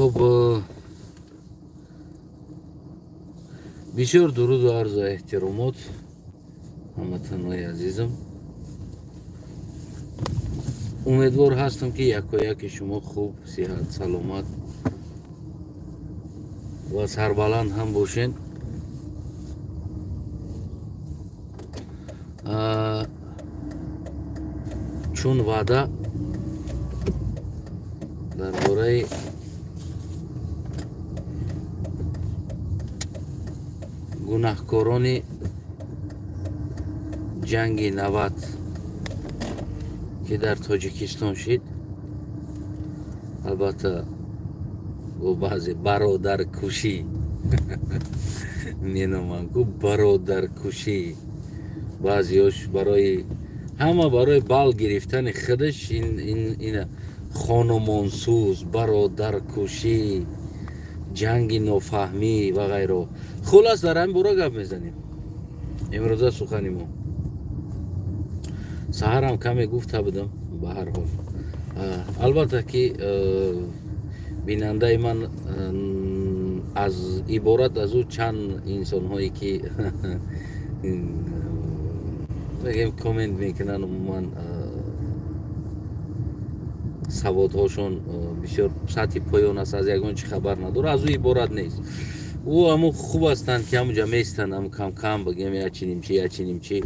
خب بسیار درود و عرض احترامات هموطنان عزیزم. امیدوار هستم که یک شما خوب، صحت، سلامت و سربلند هم باشین. چون وعده درباره گناهکاران جنگ 90 که در تاجیکستان شد، البته با بعضی برادر کشی مینامن که برادر کشی، بعضیاش برای همه برای بال گرفتن خودش این خانمانسوز، برادر کشی، جنگ نافهمی و غیره. خلاص در همین باره گپ میزنیم امروزه. سخنی ما سحر هم کمی گفته بودم. به هر حال البته که بیننده من از عبارت از او چند انسان هایی که بگیم کامنت میکنن، من سواد هاشون بسیار سطح پایان است، از یگان چی خبر نداره، از او عبارت نیست. او همون خوب هستند که همونجا میستند، هم کم کم بگیم یا چینیم چی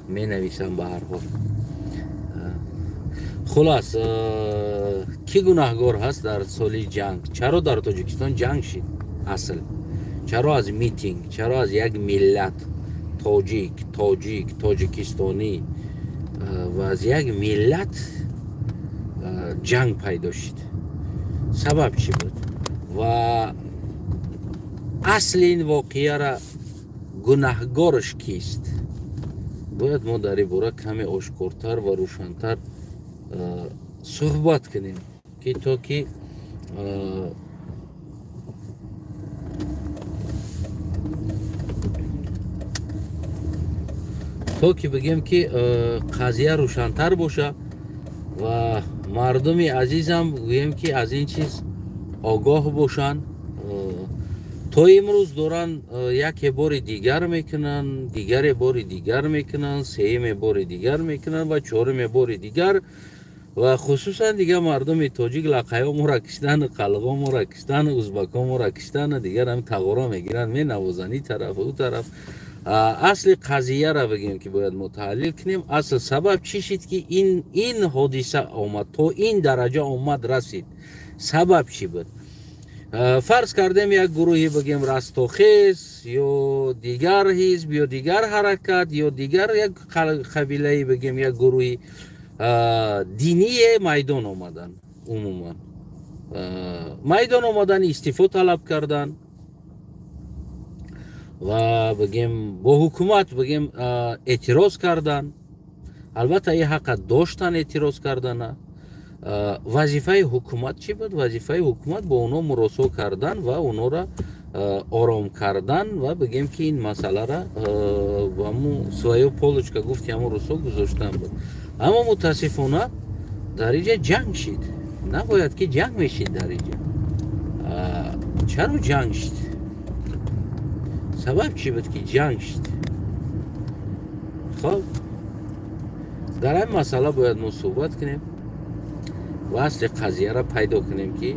می نویسم. به هر حال خلاص کی گناهگار هست در سالی جنگ؟ چرا در تاجیکستان جنگ شد؟ اصل چرا از میتینگ، چرا از یک ملت تاجیکستانی و از یک ملت جنگ پیدا شد؟ سبب چی بود و اصل این واقعه را گناهگارش کیست؟ باید ما در این باره کمی آشکارتر و روشنتر صحبت کنیم که تا که بگیم که قضیه روشنتر باشه و مردم عزیزم بگیم که از این چیز آگاه باشن. تا امروز دارن یک بار دیگر میکنن، دیگر بار دیگر میکنن، سوم بار دیگر میکنن و چهارم بار دیگر، و خصوصا دیگه مردم تاجیک لقیا ما را کشتن، قلقا ما را کشتن، ازبکا ما را کشتن، دیگر هم تقارا میگیرن، می نوازن این طرف او طرف. اصل قضیه را بگیم که باید متحلیل کنیم. اصل سبب چی شد که این حادثه آمد، تا این درجه آمد رسید؟ سبب چی بود؟ فرض کردیم یک گروهی بگیم رستاخیز یا دیگر حزب یا دیگر حرکت یا دیگر یک قبیله بگیم یک گروهی دینی میدان آمدن، عموما میدان آمدن، استعفا طلب کردن و بگیم با حکومت بگیم اعتراض کردن. البته این حق داشتن اعتراض کردن. وظیفه حکومت چی بود؟ وظیفه حکومت با اونا مراسا کردن و اونا را آرام کردن و بگیم که این مسئله را با همون سویا پولش که گفتی همون رسو گذاشتن بود. اما متاسفانه در اینجا جنگ شد. نباید که جنگ میشید در اینجا. چرا جنگ شد؟ سبب چی بود که جنگ شد؟ خب در این مسئله باید ما صحبت کنیم و اصل قضیه را پیدا کنیم که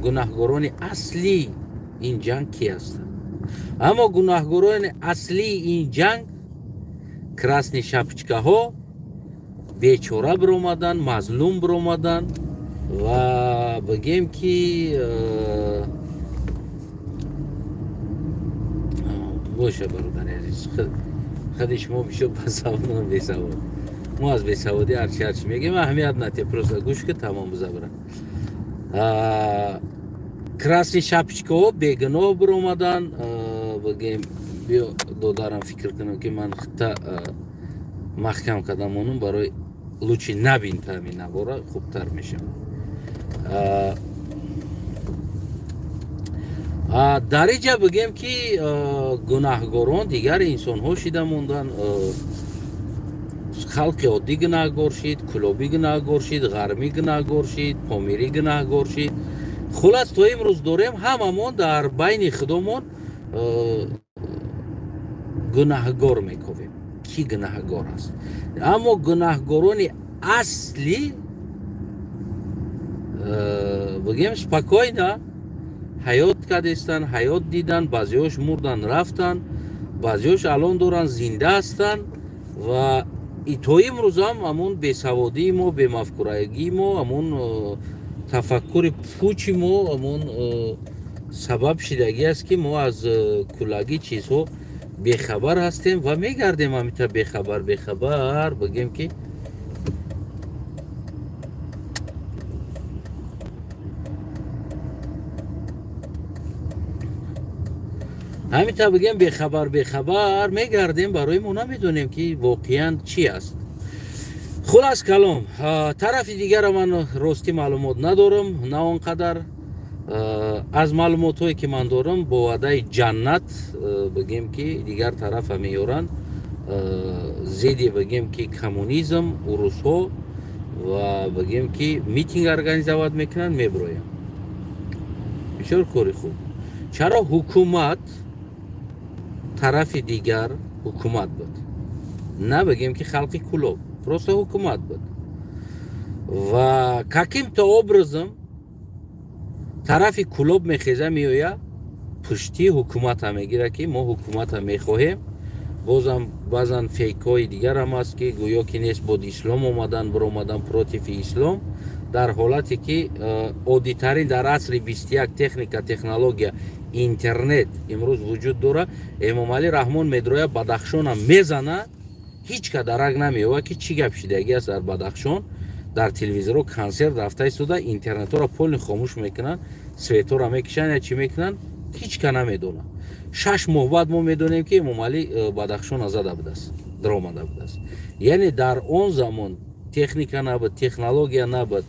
گناهگاران اصلی این جنگ کی هستند. اما گناهگاران اصلی این جنگ کراسنی شپچکه ها بیچاره برآمدن، مظلوم برآمدن و بگیم که باشه برادر عزیز، خودش ما بشه بسواد بیسواد، ما از بیسوادی هرچی میگیم اهمیت نداره، پروسه گوش که تمام بزبرن. کراسنی شپچکه ها بیگناه برآمدن. بگیم بیا دادارم فکر کنم که من خطا محکم قدمانم برای لوچی نبین تامین نباره خوبتر میشم. در اینجا بگیم که گناهگاران دیگر انسان ها شده موندن. خلق عادی گناهگار شد، کلابی گناهگار شد، غرمی گناهگار شد، پامیری گناهگار شد. خلاص تو امروز داریم هممون در بین خودمون گناهگار میکنیم. کی گناهگار است؟ اما گناهگاران اصلی بگیم спокойно حیات کردن، حیات دیدن، بعضیاش مردن رفتن، بعضیاش الان دارن زنده هستن و تا امروز هم همون بیسوادی ما، بی‌مفکورگی ما، همون تفکر پوچی ما همون سبب شدگی است که ما از کلگی چیزها بیخبر هستیم و میگردیم همیتا بیخبر بگیم که همیتا بگیم بیخبر میگردیم برای ما نمیدونیم که واقعا چی است. خلاص کلام طرف دیگر من راستی معلومات ندارم، نه اونقدر از معلومات هایی که من دارم با وعده جنت بگیم که دیگر طرف میارن زیدی بگیم که کمونیسم روس ها و بگیم که میتینگ ارگانیزواد میکنن میبرویم. بسیار کاری خوب. چرا حکومت طرف دیگر حکومت بود، نه بگیم که خلقی کلوب، просто حکومت بود و каким-то образом طرف کلوب میخیزه میویا پشتی حکومت هم میگیره که ما حکومت هم میخواهیم. بازم بعضا فیک های دیگر هم هست که گویا که نیست بود اسلام اومدن پروتیف اسلام، در حالتی که عادی‌ترین در عصر 21 تکنولوژیا اینترنت امروز وجود داره. امام علی رحمان میدرویا بدخشان هم میزنه، هیچ که درک نمیوه که چی گپ شدگی است در بدخشان. در تلویزیون کنسرت رفته ایستاده، اینترنت ها را پول خاموش میکنن، سویت ها را میکشن یا چی میکنن هیچ که نمیدونه. 6 ماه بعد ما میدونیم که امام علی بدخشان آزاده بوده است، درآمده بوده است. یعنی در اون زمان تکنیکا نبود، تکنولوژیا نبود،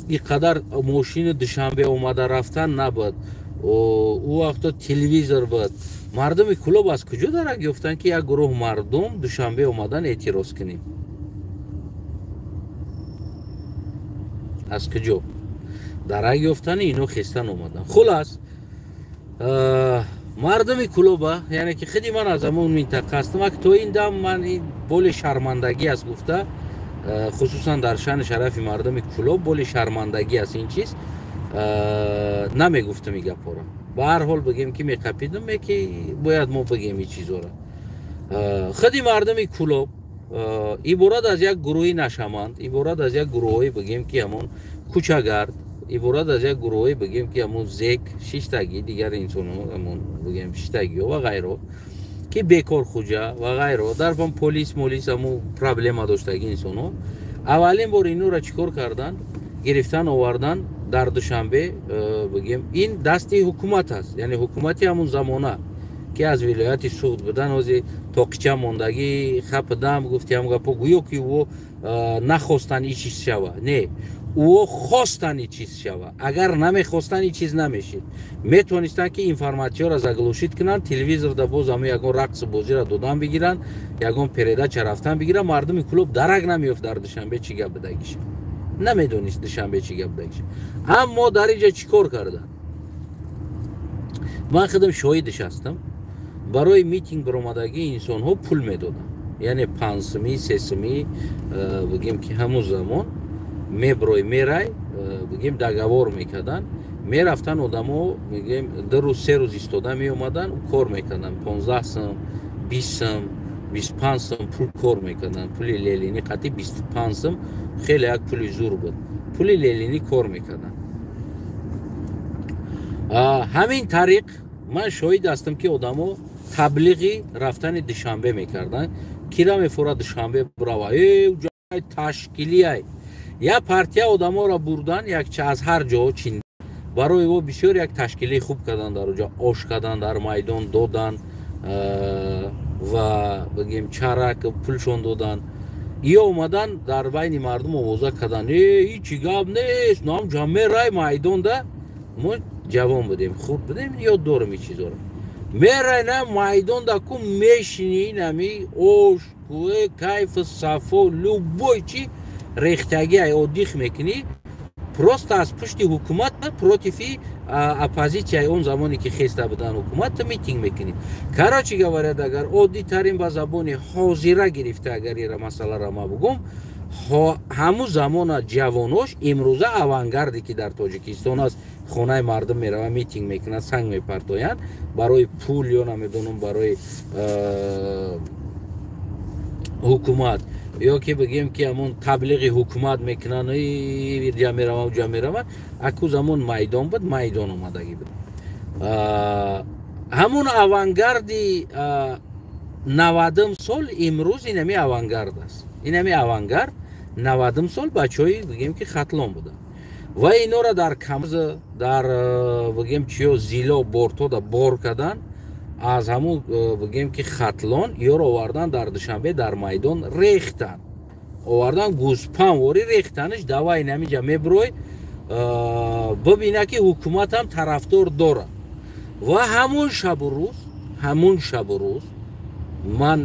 اینقدر ماشین دوشنبه اومده رفتن نبود، او وقتا تلویزیون بود. مردم کلوب از کجا درک یافتن که یک گروه مردم دوشنبه اومدن اعتراض کنیم؟ از کجا درک یافتن؟ اینو خستن اومدن. خلاص مردم کلوبا، یعنی که خودی من از همون منطقه هستم، تو این دم من این بول شرمندگی است گفته، خصوصا در شان شرف مردم کلوب بول شرمندگی است این چیز نمیگفتم میگه پورا. به هر حال بگیم که میقپیدم که باید ما بگیم این چیزا را. خودی مردم کلوب عبارت از یک گروهی نشمند، عبارت از یک گروهی بگیم که همون کوچه‌گرد، عبارت از یک گروهی بگیم که همون زک شیشتگی دیگر انسان همون بگیم شیشتگی و غیره که بیکار خوجه و غیره در پام پلیس همون پرابلم داشتگی انسان ها اولین بار اینو را چیکار کردن؟ گرفتن آوردن در دوشنبه. بگیم این دستی حکومت است، یعنی حکومتی همون زمانه که از ولایت سوخت بدن از تاقچه موندگی خپ دم گفتی هم گپا گویو که او نخواستن این چیز شوه، نه او خواستن این چیز شوه. اگر نمیخواستن این چیز نمیشید، میتونستن که اینفرماسیون را زگلوشید کنن، تلویزیون دا باز همه یگون رقص بازی را دادن بگیرن، یگون پریده چه رفتن بگیرن. مردم کلوب درک نمیافت در دوشنبه چی گپ بدگیش، نمیدونست دوشنبه چی گپ بدگیش. اما در اینجا چیکار کردن؟ من خودم شاهدش هستم. برای میتینگ برآمدگی انسان ها پول میدادن، یعنی پنجمی سومی بگیم که همون زمان میرای بگیم دگوار میکردن، میرفتن آدما میگیم 2 روز 3 روز ایستاده می اومدن کار میکردن، 15 سم 20 سم 25 سم پول کار میکردن. پول لیلینی قطعی 25 سم خیلی یک پول زور بود، پول لیلینی کار میکردن. همین طریق من شاهد هستم که آدما تبلیغی رفتن دوشنبه میکردن. کیرا میفورد دوشنبه براوا جای تشکیلی ای یا پارتیا آدما را بردن یک چه از هر جا چین برای او بسیار یک تشکیلی خوب کردن، در اونجا آش کردن، در میدان دادن و بگیم چرک پولشون دادن. یا اومدن در بین مردم آوازه کردن هیچی گپ نیست، نام جمعه رای میدان ده. ما جوان بودیم خورد بودیم یاد دارم این چیزا رو. میرای نه میدان ده کو میشینی نمی اوش کیف صفا لوبوی چی ریختگی ای دیخ میکنی просто аз пушти ҳукумат против оппозитсияи он замоне ки хеста буданд ҳукумат митинг мекунид. Карочи говорят, агар оддитарин ба забони ҳозира гирифта агар ира масъаларо ма бугум, ҳамун замона ҷавонош имрӯза авангарде ки дар Тоҷикистон аст, хонаи мардум мераванд, митинг мекунанд, санг мепартоянд барои пул ё намедонам барои ҳукумат, ё ки бигем ки ҳамон таблиғи ҳукумат мекунанд, ҷа мераванд ҷа мераванд, аку замон майдон буд, майдон омадагӣ буд. ҳамун авангарди 90 сол имрӯз инами авангард аст. Инами авангард 90 сол бачаҳои бигем ки хатлон буданд ва инора дар камаза дар бигем чиё зило бортода бор карданд. аз ҳамун бигем ки хатлон ёро овардан дар душанбе дар майдон рехтанд, овардан гӯспанвори рехтанаш давай намиҷа мебурой бибина ки ҳукумат ҳам тарафдор дорад. ва ҳамун шабу рӯз ман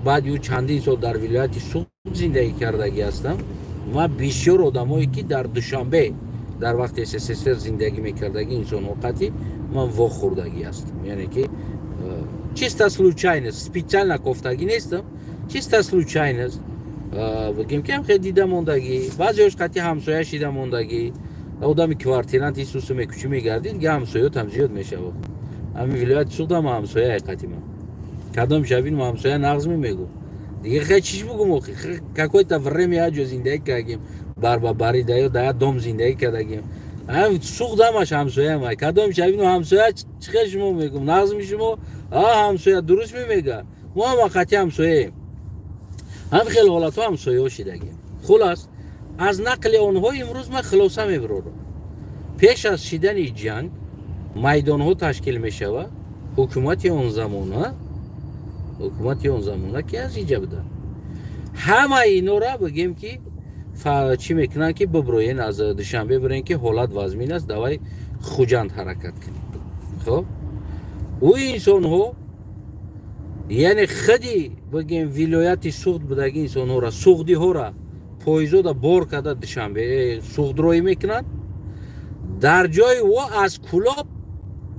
баъди чандин сол дар вилояти суғд зиндагӣ кардагӣ ҳастам. ман бисёр одамое ки дар душанбе дар вақти СССР зиндагӣ мекардагӣ инсоновақати ман вохӯрдагӣ ҳастам. яъне ки чисто случайност, специально кофтагӣ нестам, чисто случайност бигем ки ҳамхел дида мондагӣ, баъзеҳош қати ҳамсоя шида мондагӣ, одами квартиранти сусу мекучӣ мегардид, га ҳамсоятам зиёд мешавад. ҳамин вилояти суғдам ҳамсоя ҳақиқати ман. кадом шабин ҳамсоя нағз мемегӯ. Дига хе чиш бугум охи, какое-то время я ҷо зиндагӣ кардагим, барбабари даё да я дом зиндагӣ кардагим. ҳам суғдамаш ҳамсоя май. Кадом шабин ҳамсоя чихел шумо мегӯм, нағз мешумо, ҳамсоя дуруст мемега. мо ҳам вақати ҳамсояем. ҳам хел ҳолатҳо ҳамсояҳо шидагим. хулас аз нақли онҳо имрӯз ман хулоса мебарорам. пеш аз шидани ҷанг майдонҳо ташкил мешавад. ҳукумати он замона ки аз иҷа буданд. ҳамаи инора бигем ки чӣ мекунанд ки биброен аз душанбе бурен ки ҳолат вазмин аст, давай хуҷанд ҳаракат кунем. хоб ӯ инсонҳо яъне худи бигем вилояти суғд будаги инсонҳора, суғдиҳора поизода бор карда душанбе суғдроӣ мекунанд. дар ҷои ва аз кулоб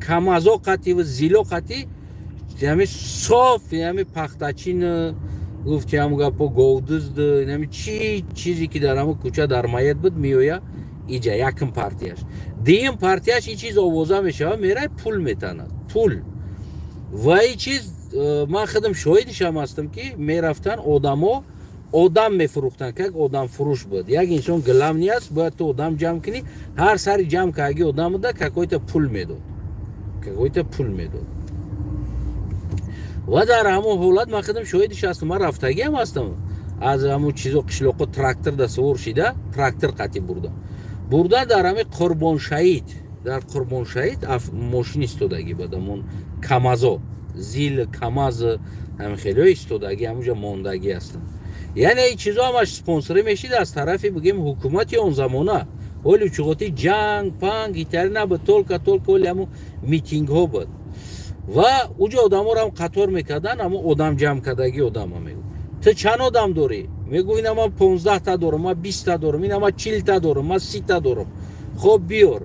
камазо қати ва зило қати яъне соф яъне пахтачин гуфти ҳам гапо говдузд яъне чӣ чизе ки дар ҳамон кӯча дар майят буд меоя иҷа якум партияш. дуюм партияш ин чиз овоза мешавад, мерай пул метанад. пул ва ин чиз ман худам шоҳидишам ҳастам ки мерафтанд одамо одам мефурӯхтанд, как одам фурӯш буд. як инсон гиламни аст, бояд ту одам ҷамъ кунӣ, ҳар сари ҷамъ кардаги одам буда какой-то пул медод. ва дар ҳамон ҳолат ман худам шоҳидиш ҳастам, ман рафтагиам ҳастам. аз ҳамон чизо қишлоқо трактор дастовор шида, трактор қати бурда дар ҳамин Қурбоншаҳид, дар Қурбоншаҳид мошин истодагӣ буд, ҳамон камазо зил камаз ҳамхелиҳо истодагӣ ҳамонҷа мондагӣ ҳастанд. яъне ин чизо ҳамаш спонсорӣ мешид аз тарафи бигем ҳукумати он замона. оли чуғоти ҷанг панг итари набуд, толка оли ҳамон митингҳо буд. ва уҷо одаморо ҳам қатор мекарданд, ҳамон одам ҷамъ кардагӣ одам мегӯ ту чанд одам дорӣ? мегӯ ина ман 15 та дорам, ман 20 та дорам, ина ман 40 та дорам, ман 30 та дорам. хоб биёр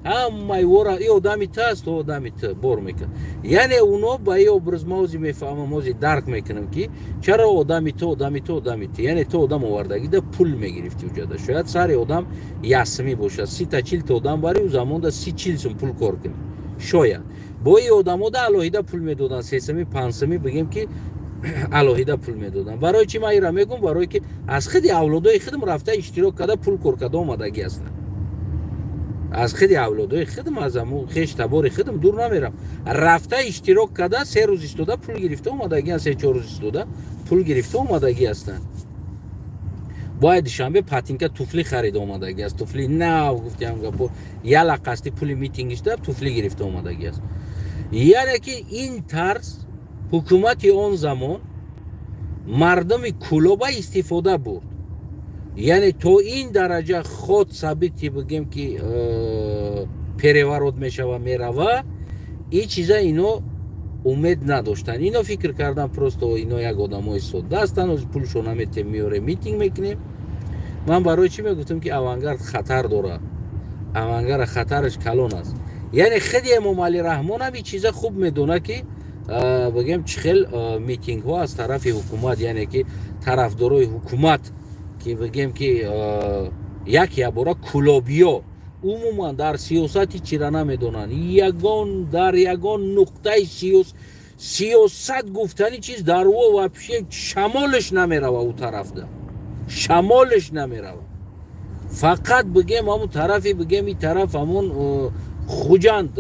ҳамаи вора и одами ту аст, то одами ту бор мекунад. яъне уно ба и образ мо ози мефаҳмам, ози дарк мекунам ки чаро одами ту. яъне ту одам овардагида пул мегирифти уҷада. шояд сари одам ясми бошад, 30 та 40 та одам барӣ у замонда 30-40 сум пул кор кунӣ. шояд бо и одамода алоҳида пул медоданд, сесуми панҷсуми бигем ки алоҳида пул медоданд. барои чӣ ман ира мегӯм? барое ки аз худи авлодои худам рафта иштирок карда пул кор карда омадагӣ ҳастанд. аз худи авлодои худам, аз ҳамон хеш табори худам дур намерам. рафта иштирок карда 3 рӯз истода пул гирифта омадагӣ, 3-4 рӯз истода пул гирифта омадагӣ ҳастанд. бояд душанбе патинка туфли харида омадагӣ аст, туфли нав гуфтиам гапо яла қасди пули митингишда туфли гирифта омадагӣ аст. яъне ки ин тарз ҳукумати он замон мардуми кулоба истифода бурд. яъне то ин дараҷа ход сабити бигем ки переворот мешава мерава, ин чиза ино умед надоштанд. ино фикр кардан просто ино як одамои содда ҳастанд, пулшо наметем миёре митинг мекунем. ман барои чӣ мегуфтам ки авангард хатар дорад. авангара хатараш калон аст. Яъне хеле Эмомалӣ Раҳмон ҳам ин чиза хуб медонад ки бигем чӣ хел митингҳо аз тарафи ҳукумат, яъне ки тарафдорои ҳукумат ки бигем ки як ябора кулобиё умуман дар сиёсати чира намедонанд. Дар ягон нуқтаи сиёсат гуфтани чиз дар во вообще шамолеш намерава у тарафда. Шамолеш намерава. Фақат бигем ҳамун тарафи бигем ин тараф ҳамун хуҷанд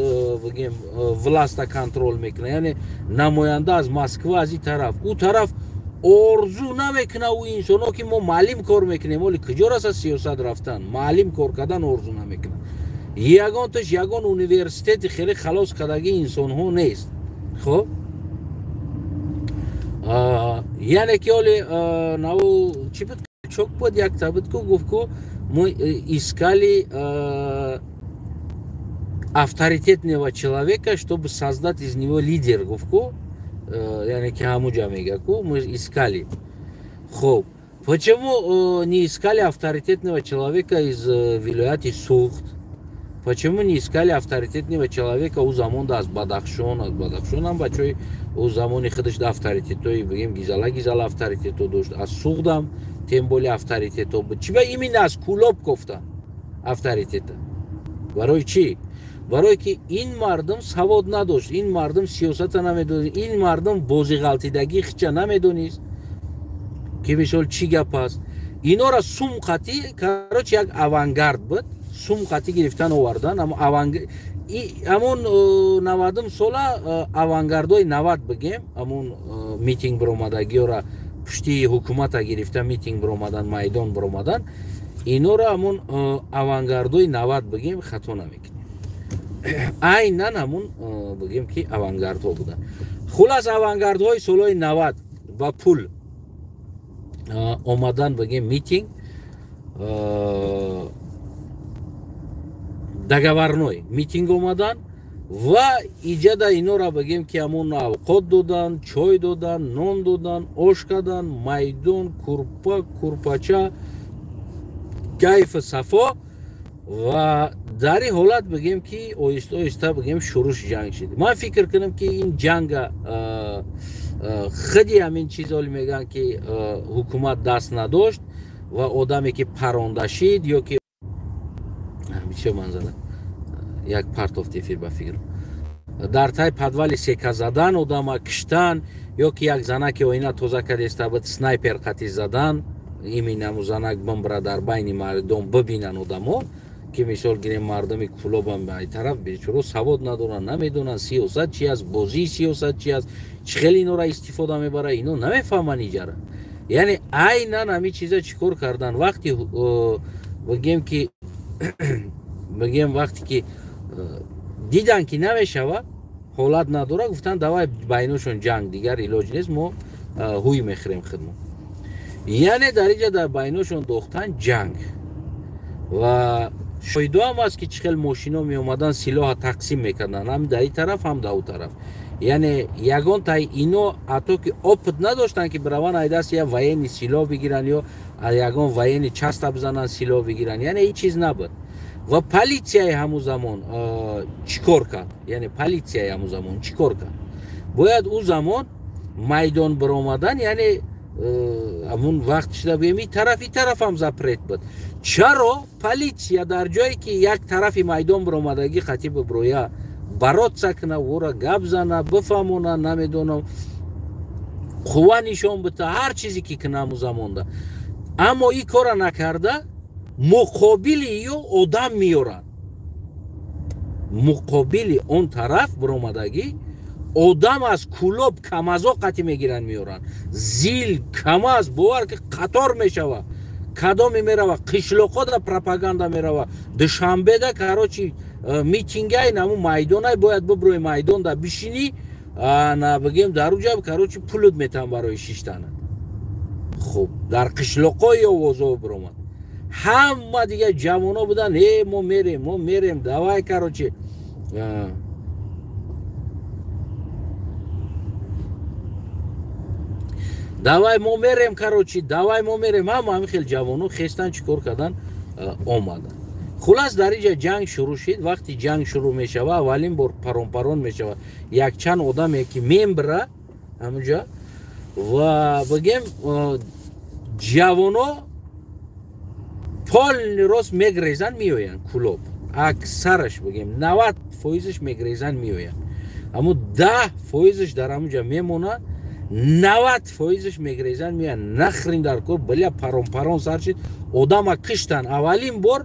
бигем власта контрол мекунад. Яъне намоянда аз Москва аз ин тараф. У тараф орзу намекунад у инсоно ки мо маълим кор мекунем, оли куҷо раса сиёсат рафтан, маълим кор кардан орзу намекунад. Ягонташ ягон университети хеле халос кардагии инсонҳо нест. Хоб яъне ки оли наву чӣ буд чок буд якта буд ку гуфт ку мы искали авторитетного человека, чтобы создать из него лидер, гуфт ку яъне ки ҳамуҷа мега ку мы искали. Хоб почему не искали авторитетного человека из вилояти Суғд? Почему не искали авторитетного человека у замонда аз Бадахшон? Аз Бадахшон ҳам бачаҳои у замони худаш авторитетҳои бигем гизала авторитетҳо дошт. Аз Суғдам тем более авторитетҳо буд. Чӣ ба именно аз Кулоб гуфта авторитета? Барои чӣ? Барое ки ин мардум савод надошт, ин мардум сиёсата намедонист, ин мардум бозиғалтидагии хича намедонист ки мисол чӣ гап аст. Инора сумқати кароч як авангард буд, сумқати гирифтан овардан. Ҳамун 90 сола авангардои 90 бигем ҳамун митинг биромадагиёра пушти ҳукумата гирифта митинг биромадан, майдон биромадан. Инора ҳамун авангардои 90 бигем хато намекунем. Айнан ҳамун бигем ки авангардҳо буданд. Хулас авангардҳои солҳои 90 ба пул омадан бигем митинг договорной митинг омадан ва иҷада инора бигем ки ҳамун авқот додан, чой додан, нон додан, ош кардан, майдон, курпа, курпача, кайфу сафо ва дар ин ҳолат бигем ки оҳиста оҳиста бигем шуруш ҷанг шид. Ман фикр кунам ки ин ҷанга хеле ҳамин чизоли мегӯянд ки ҳукумат даст надошт ва одаме ки паронда шид ё ки чӣ ман задам як партов тефир ба фикрам дар тай подвали сека задан, одама киштан ё ки як занаки оина тоза кардеста буд снайпер қати задан, иминаму занак бимбра дар байни мардум бибинан одамо ки мисол гирем мардуми Кулобам ба ин тараф бечоро савод надоранд, намедонанд сиёсат чӣ аст, бозии сиёсат чӣ аст, чӣ хел инора истифода мебарад, ино намефаҳманд иҷара. Яъне айнан ҳамин чиза чӣ кор кардан вақти бигем ки бигем вақте ки дидан ки намешава, ҳолат надора, гуфтанд давай байношон ҷанг, дигар илоҷ нест, мо ҳуй мехӯрем худмо. Яъне дар инҷа дар байношон дохтан ҷанг ва шоҳидо ҳам аст ки чӣ хел мошино меомадан силоҳа тақсим мекарданд, ҳам дар ин тараф ҳам дар у тараф. Яъне ягон тай ино ҳатто ки опит надоштанд ки бираванд айдаст я военни силоҳ бигиранд ё ягон военни часта бизананд силоҳ бигиранд. Яъне ин чиз набуд. Ва политсияи ҳамун замон чӣ кор кард? Яъне политсияи ҳамун замон чӣ кор кард? Бояд у замон майдон биромадан, яъне ҳамун вақт шуда бигем ин тараф ҳам запрет буд. Чаро политсия дар ҷое ки як тарафи майдон биромадагӣ қатӣ биброя баротса куна, вора гап зана, бифаҳмона, намедонам қувва нишон бита, ҳар чизе ки куна ҳамун замонда. Аммо ин кора накарда муқобили ё одам меёранд. Муқобили он тараф биромадагӣ одам аз Кулоб камазо қатӣ мегиранд меёранд. Зил камаз бовар ки қатор мешава, кадоме мерава, қишлоқода пропаганда мерава, душанбеда карочи митингай наму майдонай бояд биброи майдонда бишинӣ, на бигем дар уҷа карочи пулут метан барои шиштана. Хуб дар қишлоқои овозо биромад. Ҳама дига ҷавоно буданд, мо мерем, давай карочи давай мо мерем, карочи давай мо мерем. Ҳама ҳамин хел ҷавоно хестан чӣ кор кардан омадан. خلاص در اینجا جنگ شروع شد. وقتی جنگ شروع میشه و اولین بار پرون میشه یک چند آدم که میمبره همونجا و بگیم جوانو پال راست میگریزن میوین کلوب اکثرش بگیم 90% میگریزن میوین اما 10% در همونجا میمونه 90% میگریزن میان نخرین در کور بلیا پرون سر شد آدم کشتن اولین بار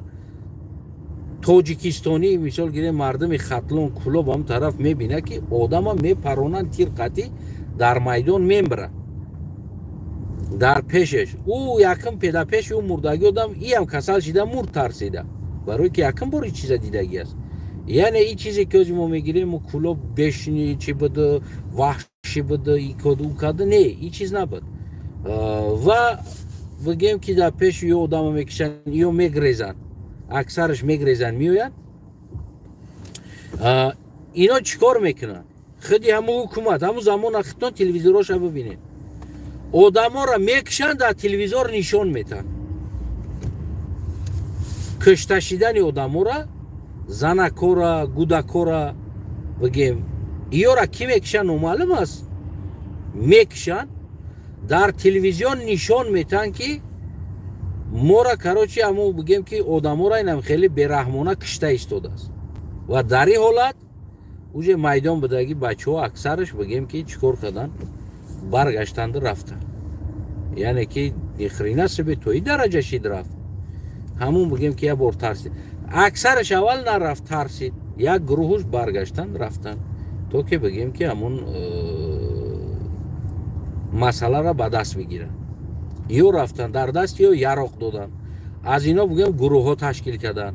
توجیکستانی مثال گیره مردم خطلون کلوب هم طرف میبینه که آدم میپرونن تیر قطی در میدان میمبره در پیشش او یکم پیدا پیش او مردگی آدم ای هم کسل شده مرد ترسیده برای که یکم بار این چیز دیدگی است یعنی این چیزی که از ما میگیریم کلوب بشنی چی بده وحشی بده ای کد او کده نه این چیز نبود و بگیم که در پیش یه آدم میکشن یا میگریزن اکثرش میگریزن میوین اینا چیکار میکنن خودی همون حکومت همون زمان اختان تلویزیوراش رو ببینید آدم ها را میکشن در تلویزیون نشان میتن کشتشیدن آدم ها را زنکو را گودکو را بگیم ایو را کی میکشن معلوم است میکشن در تلویزیون نشان میتن که ما را کراچی همو بگیم که آدم ها را اینم خیلی برحمانه کشته ایستاده است و در این حالت اوجه میدان بدگی بچه ها اکثرش بگیم که چیکار کردن برگشتند رفتن یعنی که نخرینه سبی توی درجه شید رفت همون بگیم که یه بار ترسید اکثرش اول نرفت ترسید یک گروهش برگشتن رفتن تو که بگیم که همون مسئله را به دست بگیرن یا رفتن در دست یا یراق دادن از اینا بگیم گروه ها تشکیل کردن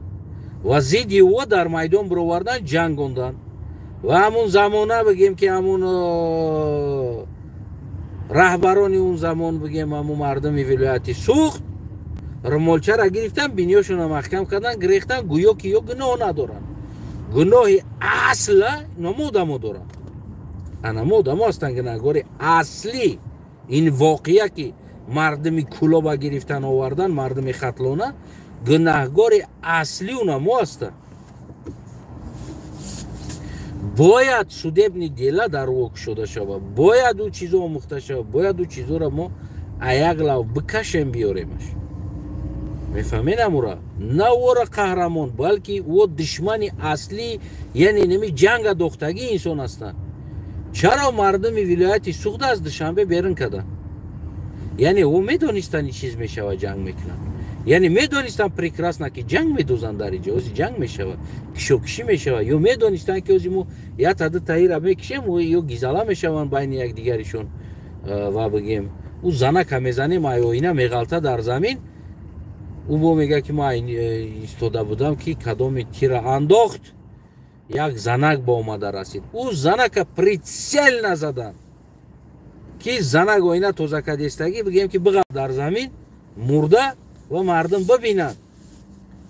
و زید یو در میدان برووردن جنگوندن و همون زمانه بگیم که همون رهبرانی اون زمان بگیم همون مردم ولایتی سوخت رمالچه را گرفتن بینیاشون رو محکم کردن گریختن گویا که یا گناه ندارن گناه اصل نمودمو دارن نمودمو هستن گناهگار اصلی این واقعیه که مردمی کلوبا گرفتن آوردن مردمی خطلانه گناهگار اصلی اونمو هستن باید سود ابن دیله در وقت شده شود باید او چیزا آموخته شود باید او چیزا را ما ایگ لو بکشیم بیاریمش میفهمین امورا نه او را قهرمان بلکه او دشمن اصلی یعنی نمی جنگ دختگی انسان هستن چرا مردم ولایتی سوخت از دوشنبه بیرون کردن یعنی او میدونستن این چیز میشه و جنگ میکنن یعنی میدونستن پریکراس که جنگ میدوزن در اینجا از جنگ میشه کشوکشی میشه یا میدونستن که ازمو یا تعداد تایر میکشیم و یا گیزالا میشون بین یک دیگرشون و بگیم او زنک میزنه ما اینا میغلطه در زمین او با میگه که ما ایستاده بودم که کدام تیر انداخت یک زنک با اومده رسید او زنک پریتسل نزدن که زنک و اینا توزک دستگی بگیم که بغل در زمین مرده و مردم ببینن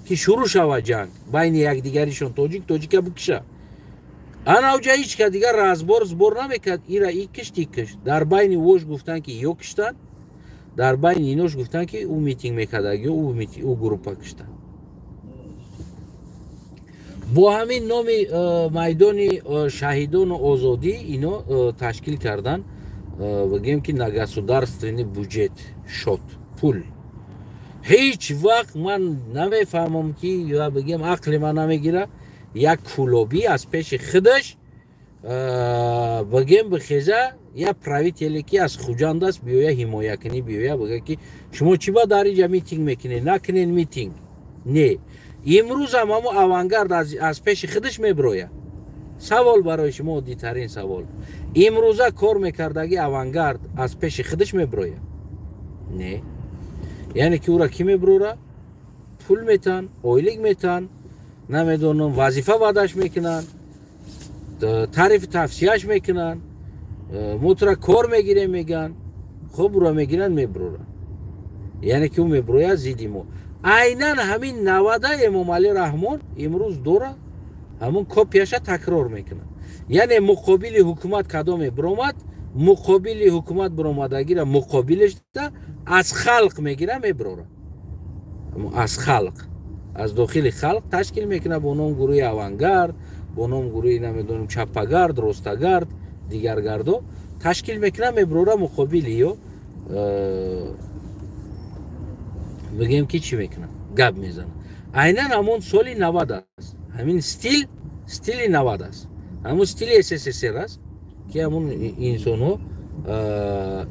که شروع شود جنگ بین یک دیگریشون توجیک بکشه انا اوجه هیچ که دیگر رازبار زبور نمیکرد ایرا ای کشت در بین ووش گفتن که یو کشتن در بین اینوش گفتن که او میتینگ میکرد یا او گروپا کشتن با همین نام میدان شهیدان آزادی اینا تشکیل کردن بگیم که نگهداری بودجت شد پول هیچ وقت من نمیفهمم که یا بگیم عقل من نمیگیره یک کلوبی از پیش خودش بگیم بخیزه یا پرایوت یلکی از خوجاند است بیایا حمایه کنی بیایا بگه که شما چی با در اینجا میتینگ میکنی نکنین میتینگ نه امروز هم همو اوانگارد از پیش خودش میبرویه سوال برای شما دیترین سوال امروزه کار میکردگی اوانگارد از پیش خودش میبرویه نه یعنی که او را کی میبروره پول میتن اویلیگ میتن نمیدونم وظیفه وعدش میکنن تعریف تفسیرش میکنن موتورا کار میگیره میگن خب رو میگیرن میبروره یعنی که او میبرویه زیدیمو عیناً همین نواده امام علی رحمان امروز دوره همون کپیش تکرار میکنن یعنی مقابل حکومت کدام برآمد مقابل حکومت برآمدگی را مقابلش ده از خلق میگیره میبروره از خلق از داخل خلق تشکیل میکنه با نام گروه اوانگارد، با نام گروه نمیدونم چپگارد، رستگارد، دیگر گاردو تشکیل میکنه میبروره مقابلیو بگیم که چی میکنه گپ میزنه. عیناً همون سال 90 است، همین استیل 90 است، همون استیل SSSR است که همون انسانو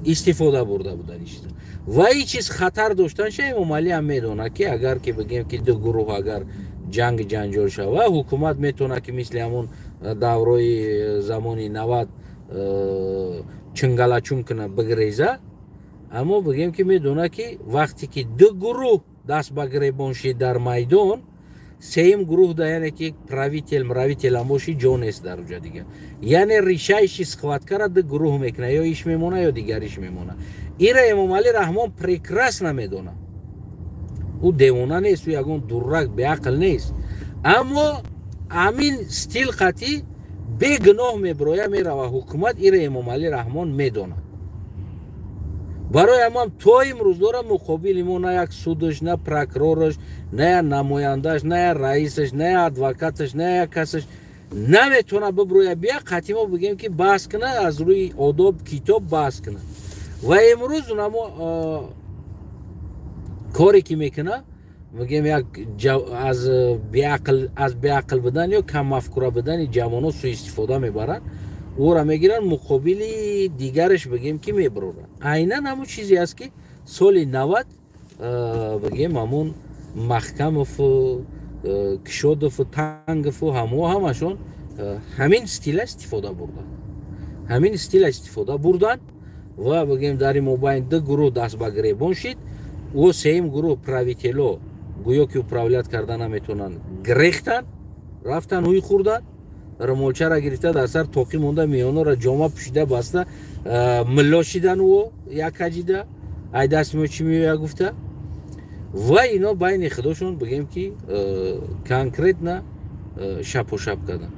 استفاده برده بودن. و این چیز خطر داشتن شه امام علی هم میدونه که اگر که بگیم که دو گروه اگر جنگ جنجال شوه حکومت میتونه که مثل همون دورای زمانی 90 چنگلچون کنه بگریزه. اما بگیم که میدونه که وقتی که دو گروه دست بگریبان شد در میدان، سیم گروه دا یعنی که مراویتل هم باشی جا نیست در اونجا دیگه، یعنی ریشهش سخوات کرد دو گروه میکنه، یا ایش میمونه یا دیگریش میمونه. ایره امام علی رحمان پریکراس نمیدونه، او دیوانه نیست، او یکون درک به عقل نیست، اما همین ستیل قطعی به گناه میبرویه میره و حکومت ایره امام علی رحمان میدونه. برای امام تو امروز داره مقابل ما نه یک سودش، نه پرکرورش، نه نمایندهش، نه رئیسش، نه ادوکاتش، نه یک کسش نمیتونه ببرویه بیا قطعی ما بگیم که بحث کنه، از روی آداب کتاب بحث کنه. و امروز اونما کاری که میکنه میگیم یک از بیعقل بدن یا کم مفکوره بدن جوانو سوء استفاده میبرن، او را میگیرن مقابل دیگرش بگیم که میبرورن. عیناً همون چیزی است که سال 90 بگیم همون محکم فو کشود فو تنگ فو همشون همین استیل استفاده بردن و بگیم در این مبین دو گروه دست بگریبان شد و سیم گروه پراویتلو گویا که پراولیت کردن نمیتونن گریختن رفتن اوی خوردن رمولچه را گرفته در سر توقی مونده میانو را جامعه پوشیده بسته ملا شیدن و یک کجیده ای دست میو چی میو گفته و اینا بین خودشون بگیم که کانکریت نه شپ و شپ کردن.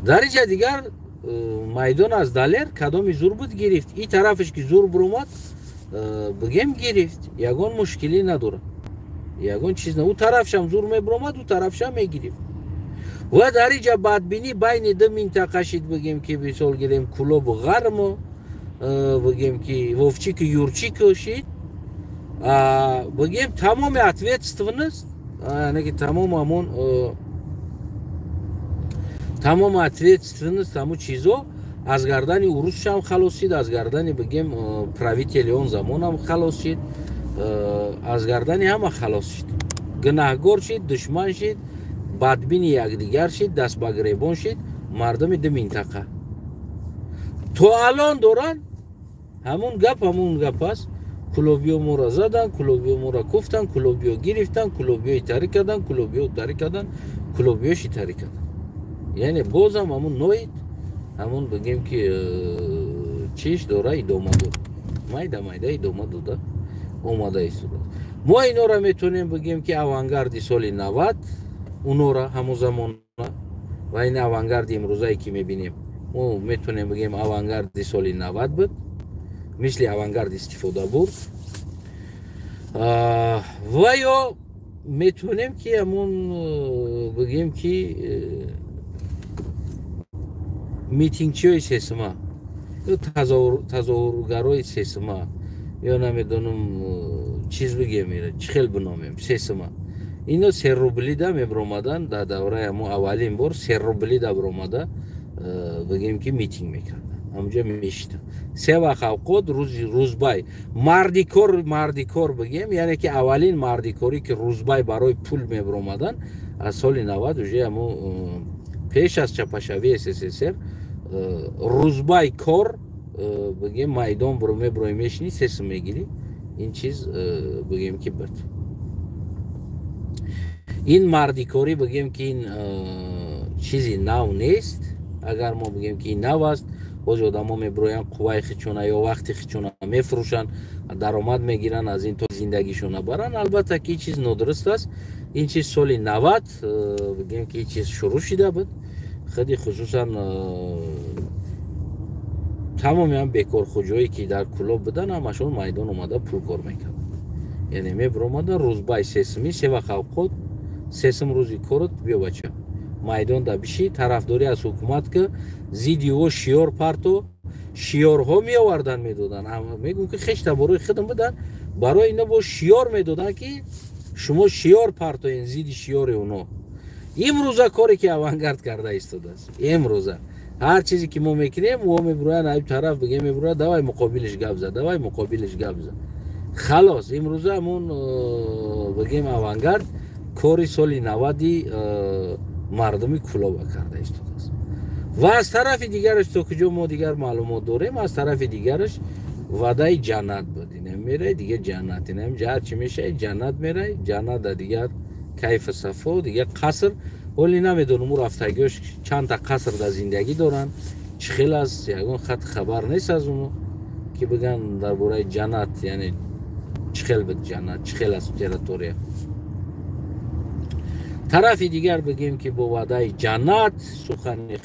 در اینجا دیگر میدان از دلیر کدامی زور بود گرفت، این طرفش که زور برومد بگیم گرفت، یگان مشکلی نداره، یگان چیز نه، او طرفش هم زور میبرومد او طرفش هم میگرفت. و در اینجا بدبینی بین دو منطقه شد بگیم که بسال گیریم کلوب و غرم بگیم که وفچیک و یورچیک شد بگیم تمام ответственность یعنی که تمام ответственность همون چیزو از گردن اوروس هم خلاص شد، از گردن بگیم پراویتل اون زمان هم خلاص شد، از گردن همه خلاص شد، گناهگار شد، دشمن شد، بدبین یکدیگر شد، دست به گریبان شد مردم دو منطقه. تو الان دارن همون گپ است، کلوبیو مورا زدن، کلوبیو مورا کفتن، کلوبیو گرفتن، کلوبیو تاریک کردن، کلوبیوشی تاریک کردن. یعنی بازم همون نوید همون بگیم که چیش داره ادامه داره، مایده ادامه داده اومده ایست. ما اینا را میتونیم بگیم که اوانگارد سال 90 اونا را همون زمان و این اوانگارد امروزایی که میبینیم ما میتونیم بگیم اوانگارد سال 90 بود، مثل اوانگارد استفاده بود. و یا میتونیم که همون بگیم که میتینگچی های سیسما یا تظاهرگرای سیسما یا نمیدونم چیز بگیم میره چی خیلی بنامیم سیسما، اینا 3 روبلی دا میبرومدن در دوره همون اولین بار 3 روبلی دا برومده بگیم که میتینگ میکردن همونجا میشتن 3 وقت اوقات روزبای مردیکور بگیم، یعنی که اولین مردیکوری که روزبای برای پول میبرومدن از سال 90 وجه همون پیش از چپشوی SSSR روزبای کار بگیم میدان بروی میشنی سس میگیری این چیز بگیم که برد این مردیکاری بگیم که این چیزی نو نیست. اگر ما بگیم که این نو است باز آدم ها میبروین قوای خیچونه یا وقتی خیچونه میفروشن درآمد میگیرن از این تا زندگیشون برن. البته که این چیز ندرست است، این چیز سال 90 بگیم که این چیز شروع شده بود، خیلی خصوصا تمامی هم بیکار خوجایی که در کلوب بدن همشون میدان اومده پول کار میکرد، یعنی میبرومدن روزبای سیسمی 3 وقت اوقات сесум рӯзи корот биё бача майдонда бишӣ тарафдорӣ аз ҳукумат ки зидди ӯ шиёр парту шиёрҳо меовардан медодан мегӯм ки хешта барои худам бидан барои ина бо шиёр медодан ки шумо шиёр партоен зидди шиёри уно имрӯза коре ки авангард карда истодааст имрӯза ҳар чизе ки мо мекунем ӯ мебуроян ай тараф биге мебуроя давай муқобилиш гап за давай муқобилиш гап за халос имрӯза ҳамун бигем авангард кори соли 90 мардуми Кӯлоба карда истодааст ва аз тарафи дигараш то куҷо мо дигар маълумот дорем аз тарафи дигараш ваъдаи ҷаннат буд инам мерай дигар ҷаннат инам ҷар чӣ мешавад ҷаннат мерай ҷанната дигар кайфу сафо дигар қаср ҳоли намедонам ӯ рафтагиёш чандта қаср дар зиндагӣ доранд чӣ хел аст ягон хат хабар нест аз уно ки биган дар бораи ҷаннат яъне чӣ хел буд ҷаннат чӣ хел аст территория тарафи дигар бигем ки бо ваъдаи ҷаннат сухани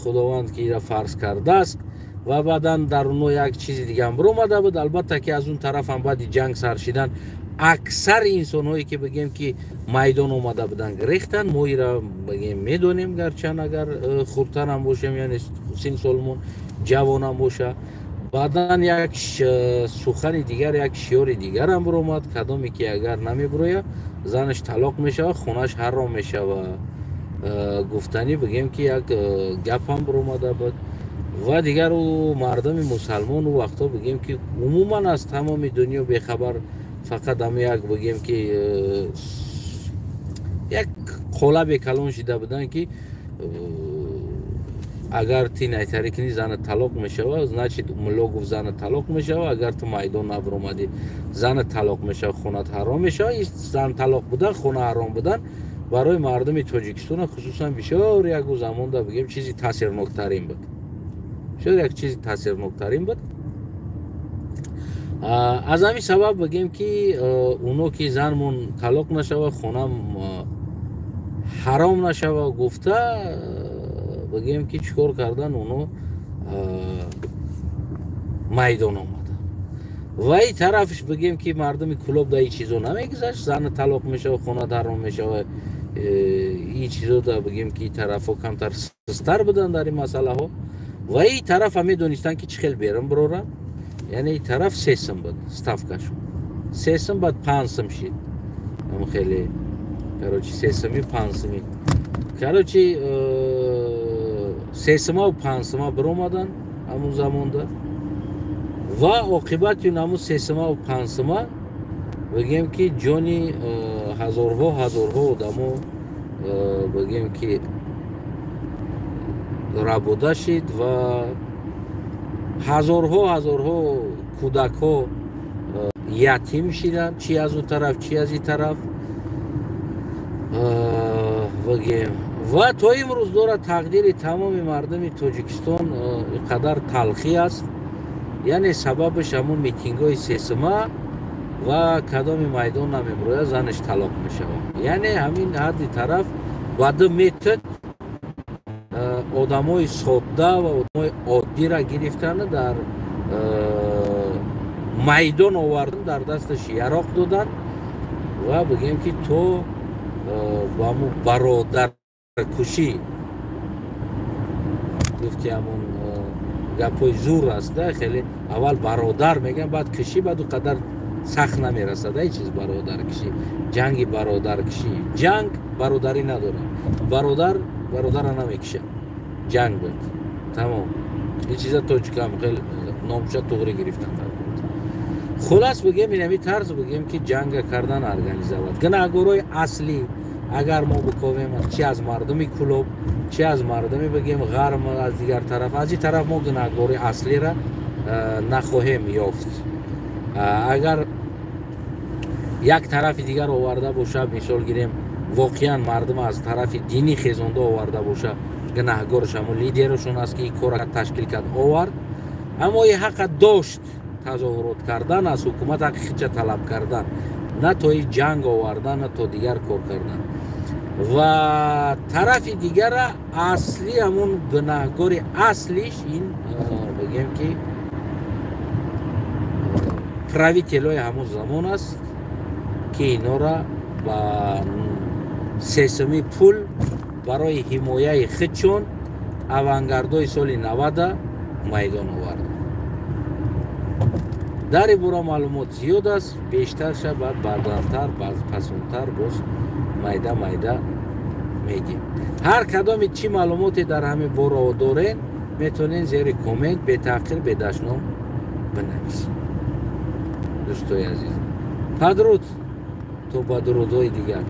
худованд ки ира фарз кардааст ва баъдан дар уно як чизи дигам биромада буд албатта ки аз он тарафам баъди ҷанг сар шидан аксари инсонҳое ки бигем ки майдон омада буданд гирехтанд мо ира бигем медонем гарчанд агар хурдтарам бошем яъне син солмон ҷавонам боша баъдан як сухани дигар як шиёри дигарам биромад кадоме ки агар намебироя занаш талоқ мешавад хонаш ҳаром мешавад гуфтанӣ бигем ки як гапам биромада буд ва дигар ӯ мардуми мусалмон ӯ вақтҳо бигем ки умуман аз тамоми дунё бехабар фақат ҳам як бигем ки як қолабе калон шида буданд ки агар ти найтарӣ кунӣ занат талоқ мешавад значит мулло гуфт занат талоқ мешавад агар ту майдон набиромадӣ занат талоқ мешавад хонат ҳаром мешавад зан талоқ будан хона ҳаром будан барои мардуми тоҷикистон хусусан бисёр як замонда бигем чизи таъсирноктарин буд бисёр як чизи таъсирноктарин буд аз ҳамин сабаб бигем ки уно ки занмон талоқ нашавад хонам ҳаром нашавад гуфта бигем ки чӣ кор кардан уно майдон омада ва ин тарафш бигем ки мардуми Кӯлоб да ин чизо намегузашт зана талоқ мешавад хона ҳаром мешавад ин чизо да бигем ки тарафҳо камтар сустар буданд дар ин масъалаҳо ва ин тараф ҳам медонистанд ки чӣ хел берун бироранд яъне ин тараф 3 сум буд ставкашон 3 сум баъд 5 сум шид ҳам хеле короче 3 суми 5 суми короче 3 сума ва 5 сума биромаданд ҳамун замонда ва оқибати ҳамун 3 сума ва 5 сума бигем ки ҷони ҳазорҳо одамо бигем ки рабуда шид ва ҳазорҳо кӯдакҳо ятим шиданд чи аз он тараф чи аз ин тараф бигем ва то имрӯз дорад тақдири тамоми мардуми тоҷикистон инқадар талхӣ аст яъне сабабаш ҳамун митингҳои сесума ва кадоми майдон намебирояд занаш талоқ мешавад яъне ҳамин ҳадди тараф ба ду метод одамои содда ва одамои оддиро гирифтан дар майдон овардан дар дасташ яроқ додан ва бигем ки то ба ҳамун бародаркушӣ гуфти ҳамун гапҳои зур аста хеле аввал бародар мегӯянд баъд кушӣ баъд ӯ қадар сахт намерасад ай чиз бародаркушӣ ҷанги бародаркушӣ ҷанг бародарӣ надорад бародара намекушад ҷанг буд тамом ин чиза тоҷикам хел номуша туғри гирифтан хулас бигем ин ҳамин тарз бигем ки ҷанга кардан организовад гунаҳгорои аслӣ агар мо биковем чи аз мардуми Кӯлоб чи аз мардуми бигем ғарм аз дигар тараф аз ин тараф мо гунаҳгори аслиро нахоҳем ёфт агар як тарафи дигар оварда боша мисол гирем воқеан мардум аз тарафи динӣ хезонда оварда боша гунаҳгорш ҳамун лидерашон аст ки ин кора ташкил кард овард аммо ин ҳаққа дошт тазоҳурот кардан аз ҳукумат ҳаққи худша талаб кардан на то ин ҷанг овардан на то дигар кор кардан ва тарафи дигара асли ҳамун гунаҳгори аслиш ин бигем ки правителҳои ҳамун замон аст ки инора ба сесуми пул барои ҳимояи худшон авангардои соли 90 майдон оварданд. дар ин бора маълумот зиёд аст, бештар шабад бардантар пасонтар боз майда мегим. ҳар кадоми чӣ маълумоте дар ҳамин бора дорен метавонен зери коммент бетаъхир бедашном бинависед. дӯстои азизам, падруд то ба дурудҳои дигар.